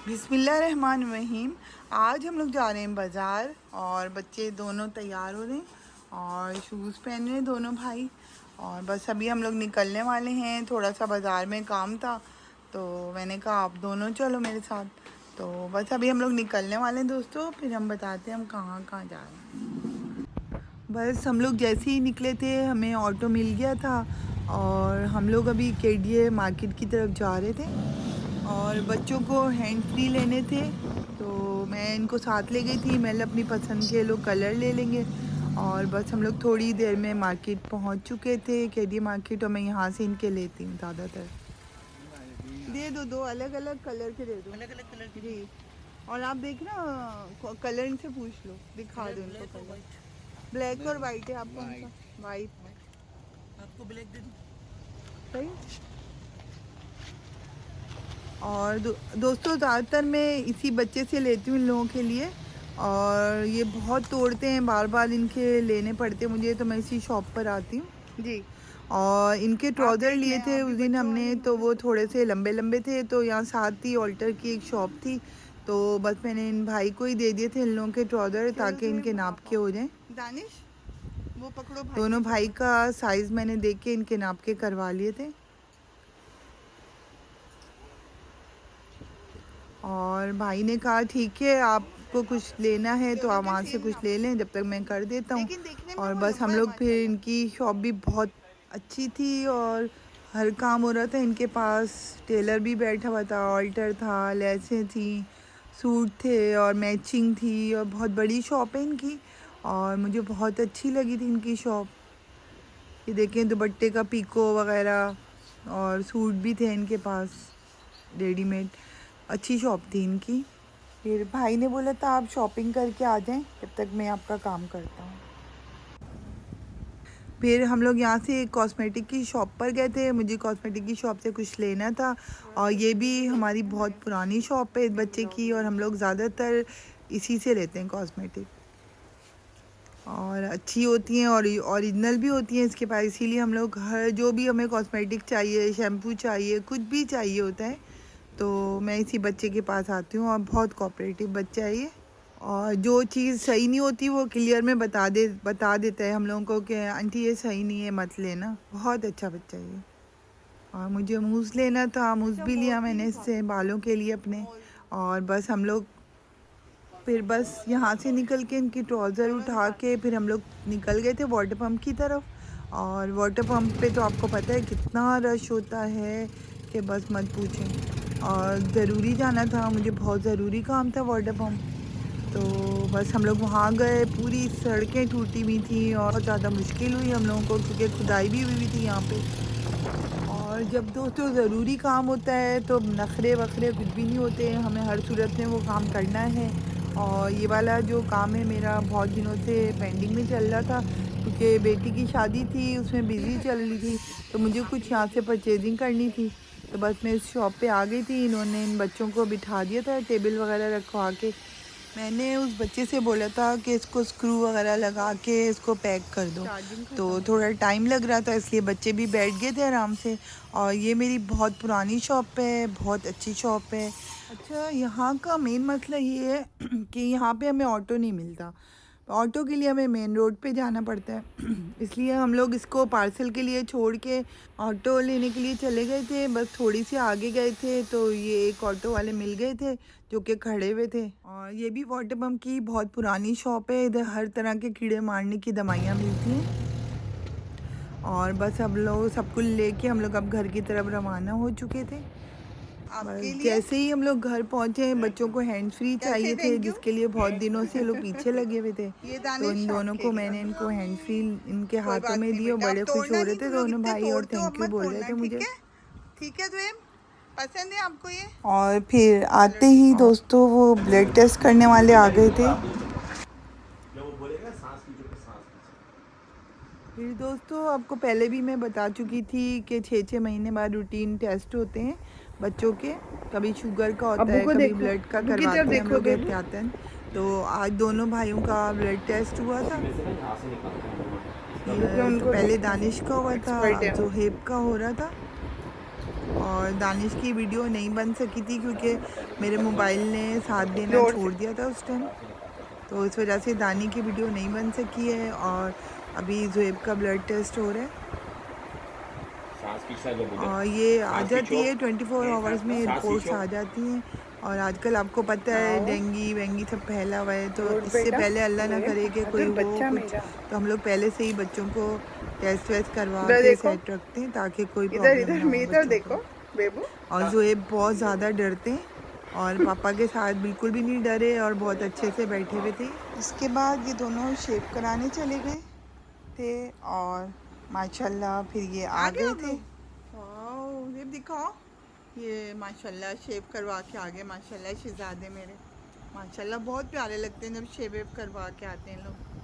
बिस्मिल्लाहिर्रहमानिर्रहीम। आज हम लोग जा रहे हैं बाज़ार और बच्चे दोनों तैयार हो रहे हैं और शूज़ पहन रहे हैं दोनों भाई। और बस अभी हम लोग निकलने वाले हैं, थोड़ा सा बाज़ार में काम था तो मैंने कहा आप दोनों चलो मेरे साथ। तो बस अभी हम लोग निकलने वाले हैं दोस्तों, फिर हम बताते हैं हम कहाँ कहाँ जा रहे हैं। बस हम लोग जैसे ही निकले थे हमें ऑटो मिल गया था और हम लोग अभी केडीए मार्केट की तरफ जा रहे थे और बच्चों को हैंड फ्री लेने थे तो मैं इनको साथ ले गई थी। मैं अपनी पसंद के लोग कलर ले लेंगे और बस हम लोग थोड़ी देर में मार्केट पहुंच चुके थे, केडी मार्केट। और मैं यहाँ से इनके लेती हूँ ज़्यादातर। दे दो, दो अलग अलग कलर के दे दो, अलग अलग कलर के जी। और आप देखना कलर इनसे पूछ लो, दिखा दो इनको कलर। ब्लैक और वाइट है, आपको कौन सा? वाइट। आपको ब्लैक दे दूँ? सही। और दोस्तों ज़्यादातर मैं इसी बच्चे से लेती हूँ इन लोगों के लिए। और ये बहुत तोड़ते हैं, बार बार इनके लेने पड़ते हैं मुझे, तो मैं इसी शॉप पर आती हूँ जी। और इनके ट्राउज़र लिए थे उस दिन हमने, तो वो थोड़े से लंबे लंबे थे, तो यहाँ साथ ही ऑल्टर की एक शॉप थी, तो बस मैंने इन भाई को ही दे दिए थे इन लोगों के ट्राउज़र ताकि इनके नाप के हो जाएं। दानिश वो पकड़ो भाई, दोनों भाई का साइज़ मैंने देख के इनके नाप के करवा लिए थे। और भाई ने कहा ठीक है आपको कुछ लेना है तो आप वहाँ से कुछ ले लें, जब तक मैं कर देता हूँ। और बस हम लोग फिर इनकी शॉप भी बहुत अच्छी थी और हर काम हो रहा था इनके पास। टेलर भी बैठा हुआ था, ऑल्टर था, लेसें थी, सूट थे और मैचिंग थी। और बहुत बड़ी शॉप है इनकी और मुझे बहुत अच्छी लगी थी इनकी शॉप। ये देखें दुपट्टे का पीको वगैरह और सूट भी थे इनके पास रेडीमेड। अच्छी शॉप थी इनकी। फिर भाई ने बोला था आप शॉपिंग करके आ जाएं, जब तक मैं आपका काम करता हूँ। फिर हम लोग यहाँ से कॉस्मेटिक की शॉप पर गए थे, मुझे कॉस्मेटिक की शॉप से कुछ लेना था। और ये भी हमारी बहुत पुरानी शॉप है बच्चे की और हम लोग ज़्यादातर इसी से लेते हैं कॉस्मेटिक। और अच्छी होती हैं और ओरिजिनल भी होती हैं इसके पास, इसीलिए हम लोग हर जो भी हमें कॉस्मेटिक चाहिए, शैम्पू चाहिए, कुछ भी चाहिए होता है तो मैं इसी बच्चे के पास आती हूँ। और बहुत कोऑपरेटिव बच्चा है ये। और जो चीज़ सही नहीं होती वो क्लियर में बता देता है हम लोगों को कि आंटी ये सही नहीं है मत लेना। बहुत अच्छा बच्चा है ये। और मुझे मूस लेना था, मूस भी लिया मैंने इससे बालों के लिए अपने। और बस हम लोग फिर बस यहाँ से निकल के इनकी ट्राउज़र उठा के फिर हम लोग निकल गए थे वाटर पम्प की तरफ। और वाटर पम्प पे तो आपको पता है कितना रश होता है कि बस मत पूछें। और ज़रूरी जाना था, मुझे बहुत ज़रूरी काम था वाटर पम्प, तो बस हम लोग वहाँ गए। पूरी सड़कें टूटी हुई थी और बहुत ज़्यादा मुश्किल हुई हम लोगों को क्योंकि खुदाई भी हुई थी यहाँ पे। और जब दोस्तों ज़रूरी काम होता है तो नखरे वखरे कुछ भी नहीं होते, हमें हर सूरत में वो काम करना है। और ये वाला जो काम है मेरा बहुत दिनों से पेंडिंग में चल रहा था क्योंकि बेटी की शादी थी, उसमें बिज़ी चल रही थी, तो मुझे कुछ यहाँ से परचेजिंग करनी थी। तो बस मैं इस शॉप पे आ गई थी, इन्होंने इन बच्चों को बिठा दिया था टेबल वगैरह रखवा के। मैंने उस बच्चे से बोला था कि इसको स्क्रू वगैरह लगा के इसको पैक कर दो, तो थोड़ा टाइम लग रहा था इसलिए बच्चे भी बैठ गए थे आराम से। और ये मेरी बहुत पुरानी शॉप है, बहुत अच्छी शॉप है। अच्छा, यहाँ का मेन मसला ये है कि यहाँ पे हमें ऑटो नहीं मिलता, ऑटो के लिए हमें मेन रोड पे जाना पड़ता है। इसलिए हम लोग इसको पार्सल के लिए छोड़ के ऑटो लेने के लिए चले गए थे। बस थोड़ी सी आगे गए थे तो ये एक ऑटो वाले मिल गए थे जो कि खड़े हुए थे। और ये भी वाटर पम्प की बहुत पुरानी शॉप है, इधर हर तरह के कीड़े मारने की दवाइयाँ मिलती हैं। और बस अब लोग सब कुछ लेके हम लोग अब घर की तरफ रवाना हो चुके थे। जैसे ही हम लोग घर पहुंचे बच्चों को हैंड फ्री चाहिए थे जिसके लिए बहुत दिनों से लोग पीछे लगे हुए थे, तो इन दोनों को मैंने इनको हैंड फ्री इनके हाथों में दिए और बड़े खुश हो रहे थे दोनों भाई और थैंक यू बोल रहे थे मुझे। ठीक है, तो पसंद है आपको ये? और फिर आते ही दोस्तों वो ब्लड टेस्ट करने वाले आ गए थे। फिर दोस्तों आपको पहले भी मैं बता चुकी थी कि 6-6 महीने बाद रूटीन टेस्ट होते हैं बच्चों के, कभी शुगर का होता है, कभी ब्लड का करवाते हैं हम लोग एहतियातन। तो आज दोनों भाइयों का ब्लड टेस्ट हुआ था। तो पहले दानिश का हुआ था, जोहेब का हो रहा था। और और दानिश की वीडियो नहीं बन सकी थी क्योंकि मेरे मोबाइल ने साथ देना छोड़ दिया था उस टाइम, तो इस वजह से दानी की वीडियो नहीं बन सकी है। और अभी ज़ुएब का ब्लड टेस्ट हो रहा है और ये आ जाती है 24 आवर्स में रिपोर्ट्स आ जाती हैं। और आजकल आपको पता है डेंगी वेंगी सब फैला हुआ है, तो इससे पहले अल्लाह ना करे कि कोई हो कुछ, तो हम लोग पहले से ही बच्चों को टेस्ट वेस्ट करवा के सेट रखते हैं ताकि कोई प्रॉब्लम ना हो बच्चों को। और ज़ुएब बहुत ज़्यादा डरते हैं और पापा के साथ बिल्कुल भी नहीं डरे और बहुत अच्छे से बैठे हुए थे। इसके बाद ये दोनों शेव कराने चले गए थे और माशाल्लाह फिर ये आ गए थे। वाह, ये दिखाओ, ये माशाल्लाह शेव करवा के आ गए। माशाल्लाह शहजादे मेरे माशाल्लाह बहुत प्यारे लगते हैं जब शेव वेव करवा के आते हैं लोग।